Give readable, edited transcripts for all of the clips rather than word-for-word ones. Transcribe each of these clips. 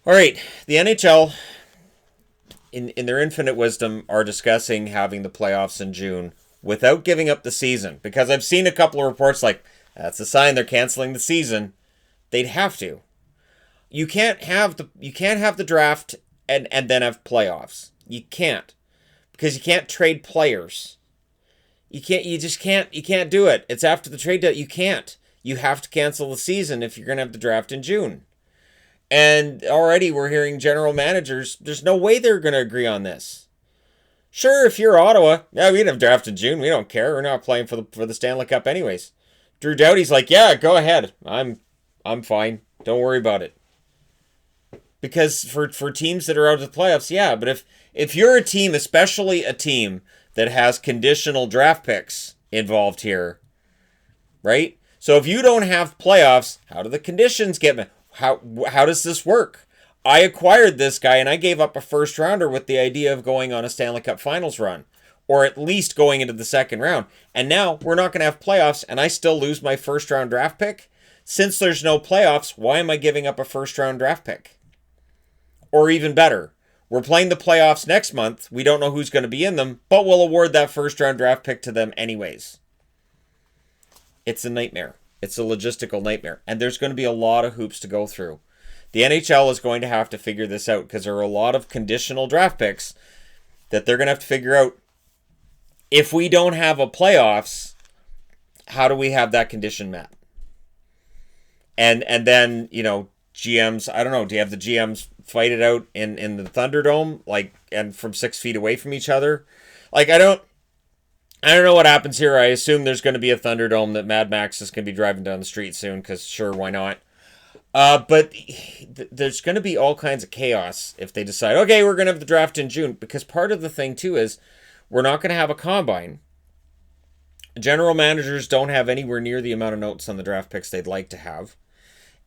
All right, the NHL, in their infinite wisdom, are discussing having the playoffs in June without giving up the season. Because I've seen a couple of reports like, that's a sign they're canceling the season. They'd have to. You can't have the draft and then have playoffs. You can't. Because you can't trade players. You can't do it. It's after the trade deadline. You can't. You have to cancel the season if you're gonna have the draft in June. And already we're hearing general managers, there's no way they're gonna agree on this. Sure, if you're Ottawa, yeah, we can have draft in June. We don't care. We're not playing for the Stanley Cup anyways. Drew Doughty's like, yeah, go ahead. I'm fine. Don't worry about it. Because for teams that are out of the playoffs, yeah, but if you're a team, especially a team that has conditional draft picks involved here, right? So if you don't have playoffs, how do the conditions get met? How does this work? I acquired this guy and I gave up a first rounder with the idea of going on a Stanley Cup Finals run, or at least going into the second round. And now we're not going to have playoffs and I still lose my first round draft pick? Since there's no playoffs, why am I giving up a first round draft pick? Or even better, we're playing the playoffs next month. We don't know who's going to be in them, but we'll award that first round draft pick to them anyways. It's a nightmare. It's a logistical nightmare. And there's going to be a lot of hoops to go through. The NHL is going to have to figure this out because there are a lot of conditional draft picks that they're going to have to figure out. If we don't have a playoffs, how do we have that condition met? And then, GMs, I don't know, do you have the GMs fight it out in the Thunderdome, and from 6 feet away from each other? I don't know what happens here. I assume there's going to be a Thunderdome that Mad Max is going to be driving down the street soon, because sure, why not? But there's going to be all kinds of chaos if they decide, okay, we're going to have the draft in June, because part of the thing, too, is we're not going to have a combine. General managers don't have anywhere near the amount of notes on the draft picks they'd like to have.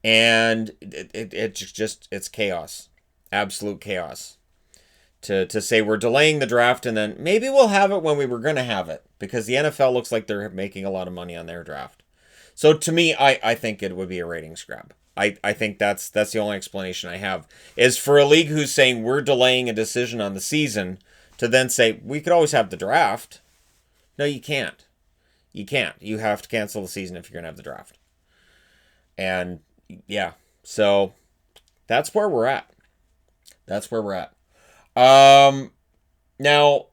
And it's chaos. Absolute chaos. To say we're delaying the draft and then maybe we'll have it when we were going to have it, because the NFL looks like they're making a lot of money on their draft. So to me, I think it would be a ratings grab. I think that's the only explanation I have, is for a league who's saying we're delaying a decision on the season to then say we could always have the draft. No, you can't. You can't. You have to cancel the season if you're going to have the draft. And yeah, so that's where we're at. That's where we're at. Now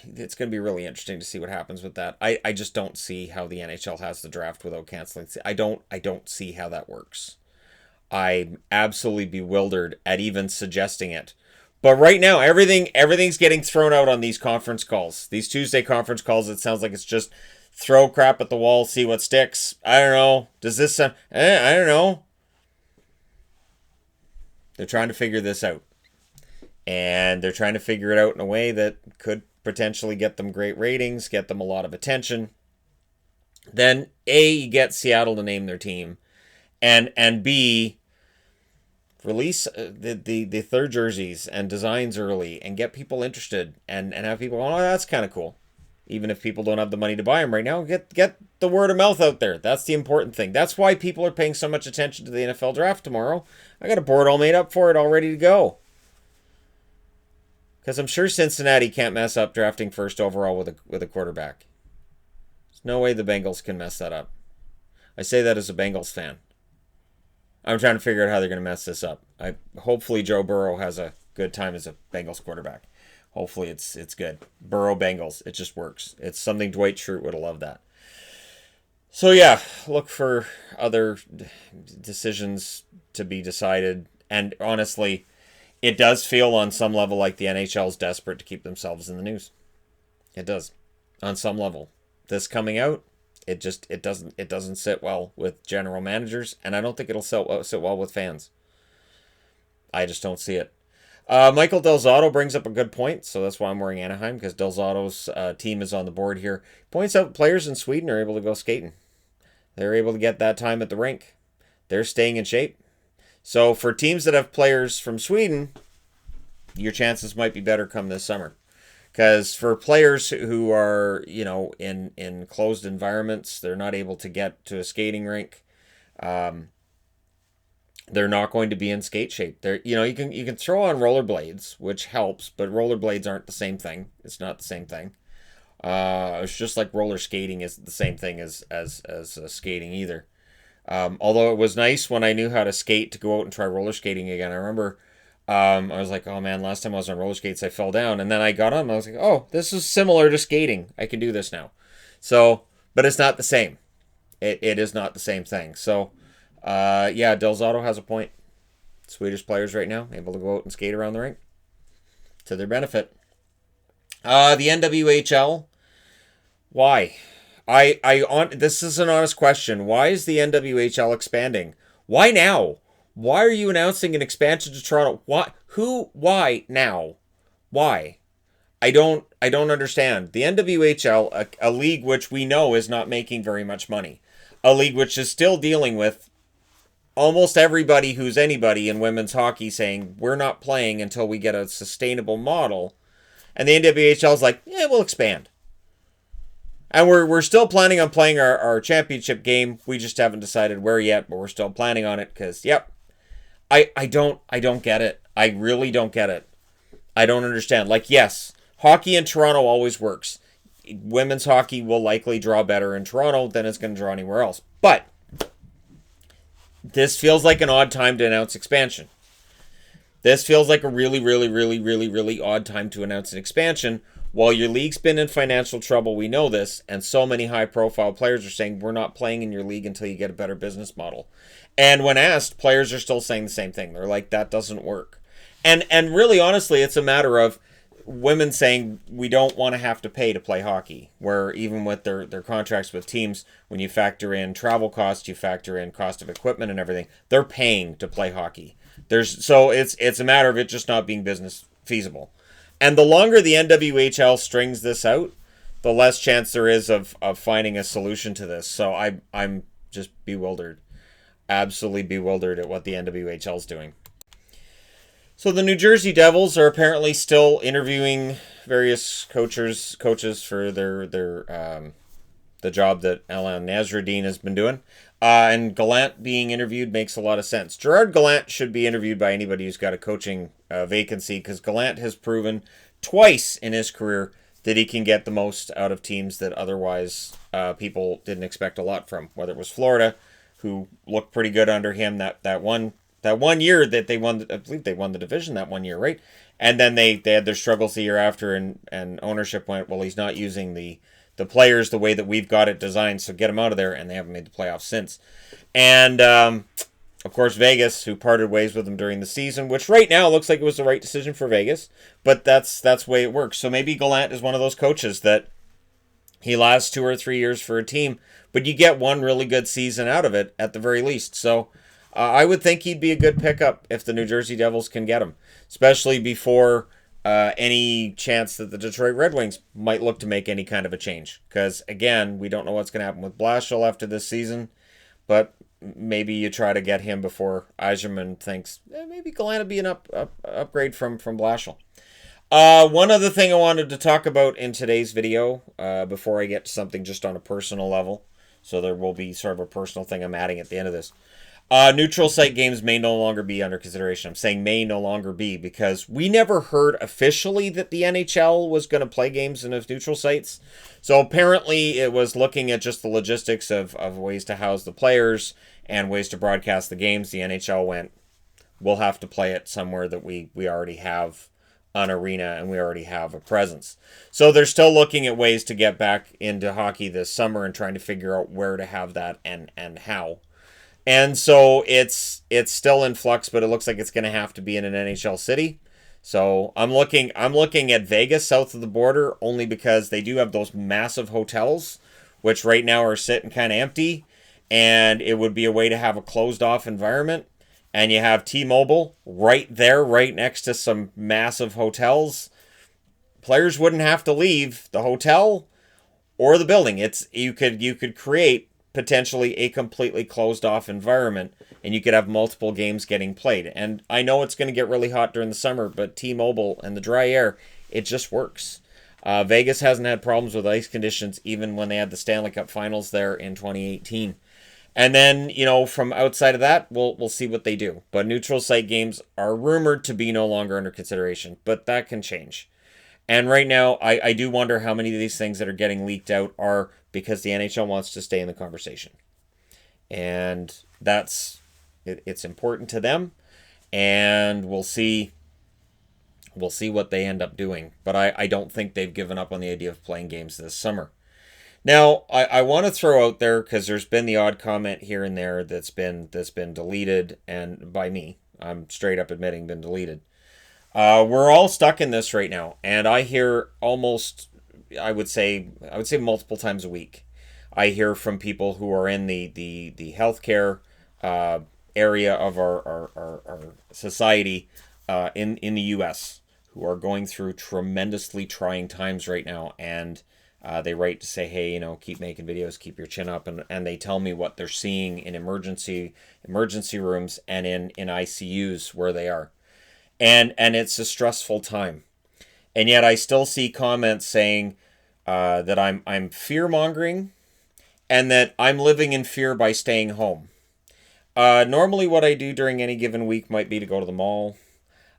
it's going to be really interesting to see what happens with that. I just don't see how the NHL has the draft without canceling. I don't see how that works. I'm absolutely bewildered at even suggesting it. But right now, everything's getting thrown out on these conference calls. These Tuesday conference calls, it sounds like it's just throw crap at the wall, see what sticks. I don't know. Does this sound... I don't know. They're trying to figure this out. And they're trying to figure it out in a way that could potentially get them great ratings, get them a lot of attention. Then, A, you get Seattle to name their team. And B, release the third jerseys and designs early and get people interested and have people, oh, that's kind of cool. Even if people don't have the money to buy them right now, get the word of mouth out there. That's the important thing. That's why people are paying so much attention to the NFL draft tomorrow. I got a board all made up for it, all ready to go. Because I'm sure Cincinnati can't mess up drafting first overall with a quarterback. There's no way the Bengals can mess that up. I say that as a Bengals fan. I'm trying to figure out how they're going to mess this up. Hopefully Joe Burrow has a good time as a Bengals quarterback. Hopefully it's good. Burrow Bengals. It just works. It's something Dwight Schrute would have loved that. So yeah, look for other decisions to be decided. And honestly, it does feel on some level like the NHL is desperate to keep themselves in the news. It does. On some level. This coming out, it doesn't sit well with general managers, and I don't think it'll sit well with fans. I just don't see it. Michael Del Zotto brings up a good point, so that's why I'm wearing Anaheim, because Del Zotto's team is on the board here. Points out players in Sweden are able to go skating. They're able to get that time at the rink. They're staying in shape. So for teams that have players from Sweden, your chances might be better come this summer. Because for players who are, in closed environments, they're not able to get to a skating rink. They're not going to be in skate shape. They're, you can throw on rollerblades, which helps, but rollerblades aren't the same thing. It's not the same thing. It's just like roller skating is the same thing as skating either. Although it was nice when I knew how to skate to go out and try roller skating again. I remember I was like, oh man, last time I was on roller skates, I fell down. And then I got on and I was like, oh, this is similar to skating. I can do this now. So, but it's not the same. It is not the same thing. So, yeah, Delzato has a point. Swedish players right now able to go out and skate around the rink to their benefit. The NWHL, why? This is an honest question. Why is the NWHL expanding? Why now? Why are you announcing an expansion to Toronto? Why? Who? Why now? Why? I don't understand. The NWHL, a league which we know is not making very much money, a league which is still dealing with almost everybody who's anybody in women's hockey saying we're not playing until we get a sustainable model, and the NWHL is like, yeah, we'll expand. And we're still planning on playing our championship game. We just haven't decided where yet, but we're still planning on it because, yep. I don't get it. I really don't get it. I don't understand. Like, yes, hockey in Toronto always works. Women's hockey will likely draw better in Toronto than it's going to draw anywhere else. But this feels like an odd time to announce expansion. This feels like a really, really, really, really, really odd time to announce an expansion. While your league's been in financial trouble, we know this, and so many high-profile players are saying, we're not playing in your league until you get a better business model. And when asked, players are still saying the same thing. They're like, that doesn't work. And really, honestly, it's a matter of women saying, we don't want to have to pay to play hockey, where even with their contracts with teams, when you factor in travel costs, you factor in cost of equipment and everything, they're paying to play hockey. So it's a matter of it just not being business feasible. And the longer the NWHL strings this out, the less chance there is of finding a solution to this. So I'm just bewildered. Absolutely bewildered at what the NWHL is doing. So the New Jersey Devils are apparently still interviewing various coaches for the job that Alain Nasruddin has been doing. And Gallant being interviewed makes a lot of sense. Gerard Gallant should be interviewed by anybody who's got a coaching vacancy, because Gallant has proven twice in his career that he can get the most out of teams that otherwise people didn't expect a lot from. Whether it was Florida, who looked pretty good under him that one year that they won. I believe they won the division that 1 year, right? And then they had their struggles the year after, and ownership went, well, he's not using the players the way that we've got it designed, so get him out of there, and they haven't made the playoffs since. And, of course, Vegas, who parted ways with him during the season, which right now looks like it was the right decision for Vegas, but that's the way it works. So maybe Gallant is one of those coaches that he lasts 2 or 3 years for a team, but you get one really good season out of it at the very least. So I would think he'd be a good pickup if the New Jersey Devils can get him, especially before any chance that the Detroit Red Wings might look to make any kind of a change. Because, again, we don't know what's going to happen with Blashill after this season, but maybe you try to get him before Yzerman thinks, maybe Gallant would be an upgrade from Blashill. One other thing I wanted to talk about in today's video, before I get to something just on a personal level, so there will be sort of a personal thing I'm adding at the end of this. Neutral site games may no longer be under consideration. I'm saying may no longer be because we never heard officially that the NHL was going to play games in its neutral sites. So apparently it was looking at just the logistics of ways to house the players and ways to broadcast the games. The NHL went, we'll have to play it somewhere that we already have an arena and we already have a presence. So they're still looking at ways to get back into hockey this summer and trying to figure out where to have that and how. And so it's still in flux, but it looks like it's going to have to be in an NHL city. So I'm looking at Vegas, south of the border, only because they do have those massive hotels, which right now are sitting kind of empty, and it would be a way to have a closed-off environment. And you have T-Mobile right there, right next to some massive hotels. Players wouldn't have to leave the hotel or the building. You could create potentially a completely closed off environment, and you could have multiple games getting played. And I know it's going to get really hot during the summer, but T-Mobile and the dry air, it just works. Vegas hasn't had problems with ice conditions even when they had the Stanley Cup Finals there in 2018. And then, from outside of that, we'll see what they do. But neutral site games are rumored to be no longer under consideration, but that can change. And right now, I do wonder how many of these things that are getting leaked out are because the NHL wants to stay in the conversation. And it's important to them, and we'll see what they end up doing. But I don't think they've given up on the idea of playing games this summer. Now, I want to throw out there, because there's been the odd comment here and there that's been deleted, and by me, I'm straight up admitting been deleted. We're all stuck in this right now, and I hear almost, I would say multiple times a week, I hear from people who are in the healthcare area of our society in the U.S., who are going through tremendously trying times right now, and they write to say, hey, keep making videos, keep your chin up, and they tell me what they're seeing in emergency rooms and in ICUs where they are. And it's a stressful time. And yet I still see comments saying that I'm fear-mongering and that I'm living in fear by staying home. Normally what I do during any given week might be to go to the mall.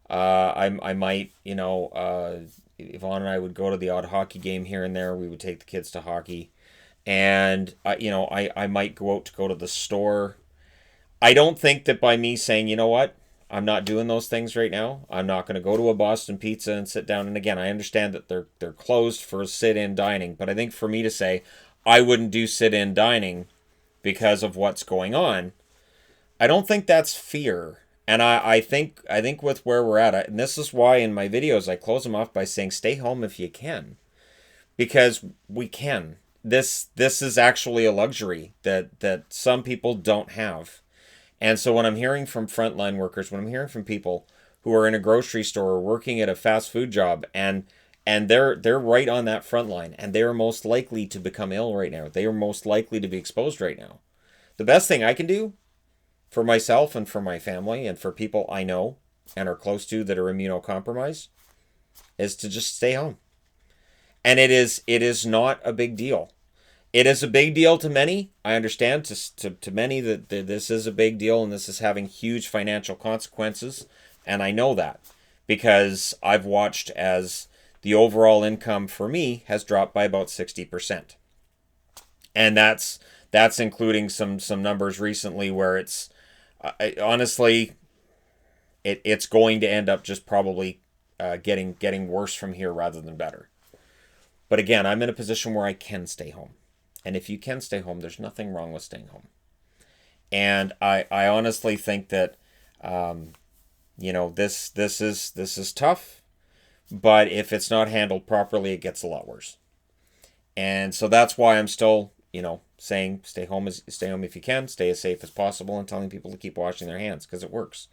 I might, Yvonne and I would go to the odd hockey game here and there. We would take the kids to hockey. And, I might go to the store. I don't think that by me saying, you know what, I'm not doing those things right now, I'm not going to go to a Boston Pizza and sit down. And again, I understand that they're closed for sit-in dining. But I think for me to say I wouldn't do sit-in dining because of what's going on, I don't think that's fear. And I think with where we're at, and this is why in my videos I close them off by saying stay home if you can, because we can. This is actually a luxury that some people don't have. And so when I'm hearing from frontline workers, when I'm hearing from people who are in a grocery store or working at a fast food job, and they're right on that front line, and they are most likely to become ill right now. They are most likely to be exposed right now. The best thing I can do for myself and for my family and for people I know and are close to that are immunocompromised is to just stay home. And it is not a big deal. It is a big deal to many. I understand to many that this is a big deal and this is having huge financial consequences. And I know that because I've watched as the overall income for me has dropped by about 60%. And that's including some numbers recently where it's honestly, it's going to end up just probably getting worse from here rather than better. But again, I'm in a position where I can stay home. And if you can stay home, there's nothing wrong with staying home. And I honestly think that, this is tough. But if it's not handled properly, it gets a lot worse. And so that's why I'm still, saying stay home if you can, stay as safe as possible, and telling people to keep washing their hands because it works.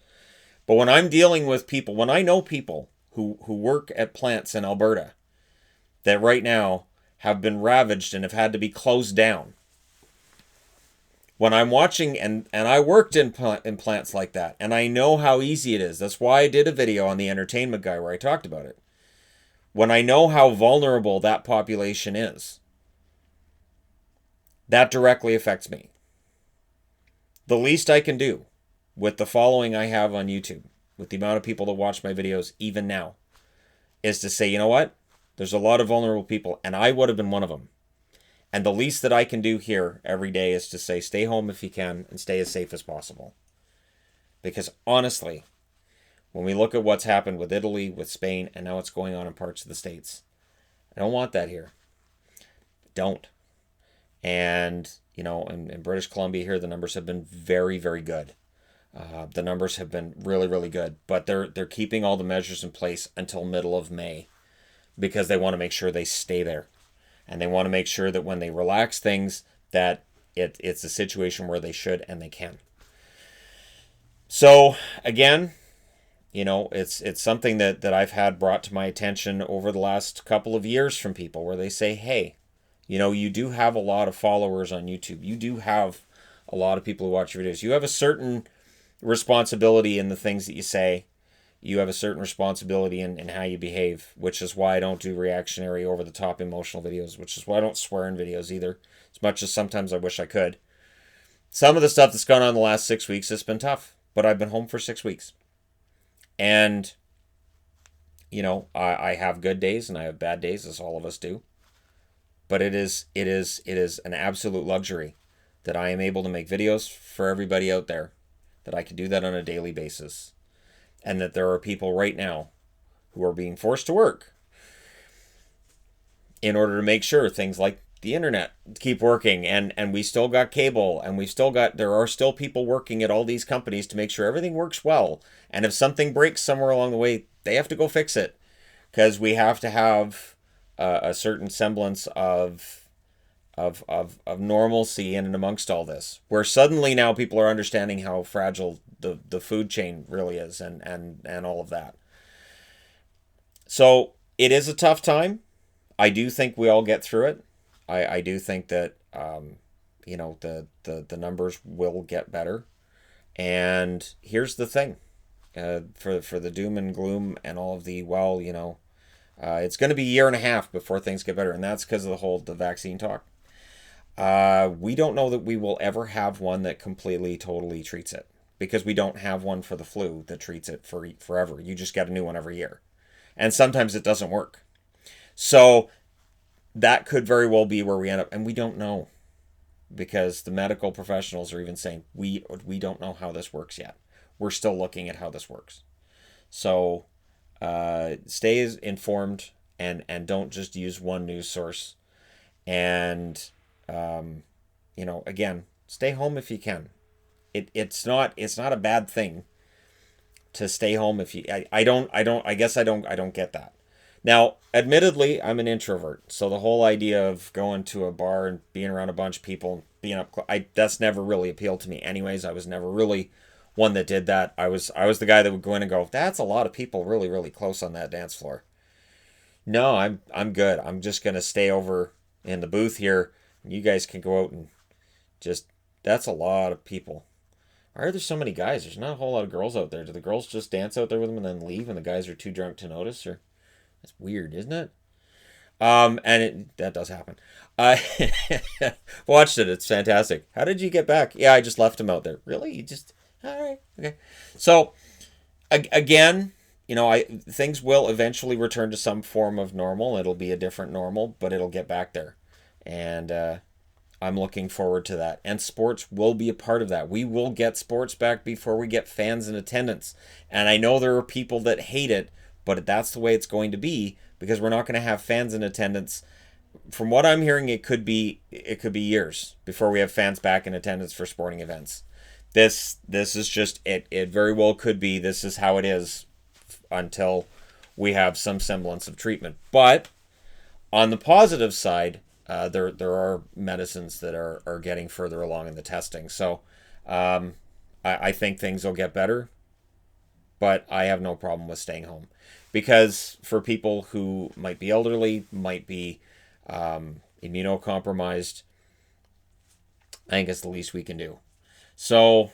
But when I'm dealing with people, when I know people who work at plants in Alberta that right now have been ravaged and have had to be closed down, when I'm watching, and I worked in plants like that, and I know how easy it is. That's why I did a video on the entertainment guy where I talked about it. When I know how vulnerable that population is, that directly affects me. The least I can do with the following I have on YouTube, with the amount of people that watch my videos even now, is to say, you know what? There's a lot of vulnerable people, and I would have been one of them. And the least that I can do here every day is to say, stay home if you can, and stay as safe as possible. Because honestly, when we look at what's happened with Italy, with Spain, and now what's going on in parts of the States, I don't want that here. Don't. And, in British Columbia here, the numbers have been very, very good. The numbers have been really, really good. But they're keeping all the measures in place until middle of May because they want to make sure they stay there. And they want to make sure that when they relax things, that it's a situation where they should and they can. So, again, it's something that I've had brought to my attention over the last couple of years from people where they say, hey, you do have a lot of followers on YouTube. You do have a lot of people who watch your videos. You have a certain responsibility in the things that you say. You have a certain responsibility in how you behave, which is why I don't do reactionary, over-the-top emotional videos, which is why I don't swear in videos either, as much as sometimes I wish I could. some of the stuff that's gone on the last 6 weeks has been tough, but I've been home for 6 weeks. And, I have good days and I have bad days, as all of us do. But it is an absolute luxury that I am able to make videos for everybody out there, that I can do that on a daily basis, and that there are people right now who are being forced to work in order to make sure things like the internet keep working, and we still got cable, and there are still people working at all these companies to make sure everything works well. And if something breaks somewhere along the way, they have to go fix it, because we have to have a certain semblance of normalcy in and amongst all this, where suddenly now people are understanding how fragile the food chain really is, and all of that. So it is a tough time. I do think we all get through it. I do think that the numbers will get better. And here's the thing, for the doom and gloom and all of the it's going to be a year and a half before things get better, and that's because of the vaccine talk. We don't know that we will ever have one that completely, totally treats it, because we don't have one for the flu that treats it for forever. You just get a new one every year, and sometimes it doesn't work. So that could very well be where we end up, and we don't know, because the medical professionals are even saying we don't know how this works yet. We're still looking at how this works. So stay informed, and don't just use one news source. And again, stay home if you can. It's not a bad thing to stay home if you. I guess I don't get that. Now, admittedly, I'm an introvert, so the whole idea of going to a bar and being around a bunch of people, being up, that's never really appealed to me. Anyways, I was never really one that did that. I was the guy that would go in and go, "That's a lot of people really, really close on that dance floor." No, I'm good. I'm just gonna stay over in the booth here. You guys can go out and just. That's a lot of people. Why are there so many guys? There's not a whole lot of girls out there. Do the girls just dance out there with them and then leave, and the guys are too drunk to notice? Or that's weird, isn't it? That does happen. I watched it. It's fantastic. How did you get back? Yeah, I just left him out there. Really? You just all right? Okay. So again, things will eventually return to some form of normal. It'll be a different normal, but it'll get back there, and I'm looking forward to that. And sports will be a part of that. We will get sports back before we get fans in attendance. And I know there are people that hate it, but that's the way it's going to be, because we're not going to have fans in attendance. From what I'm hearing, it could be years before we have fans back in attendance for sporting events. This is just it. It very well could be. This is how it is until we have some semblance of treatment. But on the positive side, there are medicines that are getting further along in the testing. So I think things will get better, but I have no problem with staying home, because for people who might be elderly, might be immunocompromised, I think it's the least we can do. So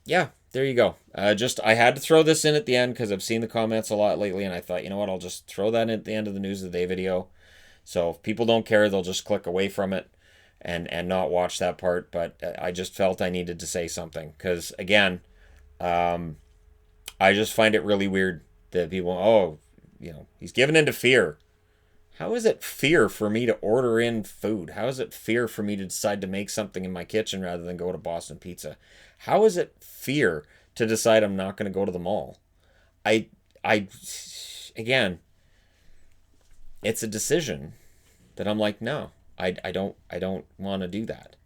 yeah, there you go. I had to throw this in at the end because I've seen the comments a lot lately, and I thought, you know what, I'll just throw that in at the end of the News of the Day video. So if people don't care, they'll just click away from it and not watch that part. But I just felt I needed to say something, because again, I just find it really weird that people, he's given into fear. How is it fear for me to order in food? How is it fear for me to decide to make something in my kitchen rather than go to Boston Pizza? How is it fear to decide I'm not going to go to the mall? Again, it's a decision that I'm like, no, I don't want to do that.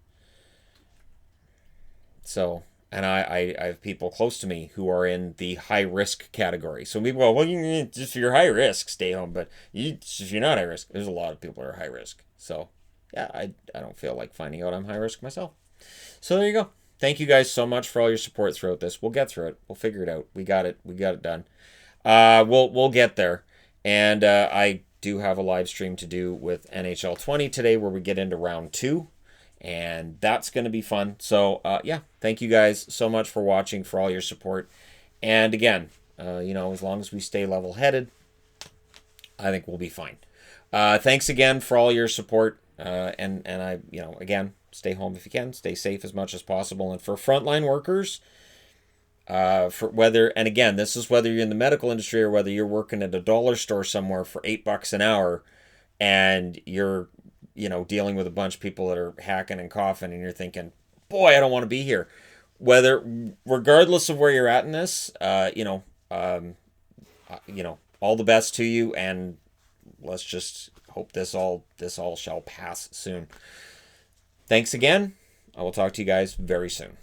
So, and I have people close to me who are in the high risk category. So people go, well, if you're high risk, stay home. But if you're not high risk, there's a lot of people who are high risk. So yeah, I don't feel like finding out I'm high risk myself. So there you go. Thank you guys so much for all your support throughout this. We'll get through it. We'll figure it out. We got it done. We'll get there. And I do have a live stream to do with NHL 20 today, where we get into round 2. And that's going to be fun. So, yeah, thank you guys so much for watching, for all your support. And again, as long as we stay level-headed, I think we'll be fine. Thanks again for all your support. And I, again, stay home if you can, stay safe as much as possible. And for frontline workers, for whether, and again, this is whether you're in the medical industry or whether you're working at a dollar store somewhere for $8 an hour, and you're, dealing with a bunch of people that are hacking and coughing, and you're thinking, boy, I don't want to be here. Regardless of where you're at in this, all the best to you, and let's just hope this all shall pass soon. Thanks again. I will talk to you guys very soon.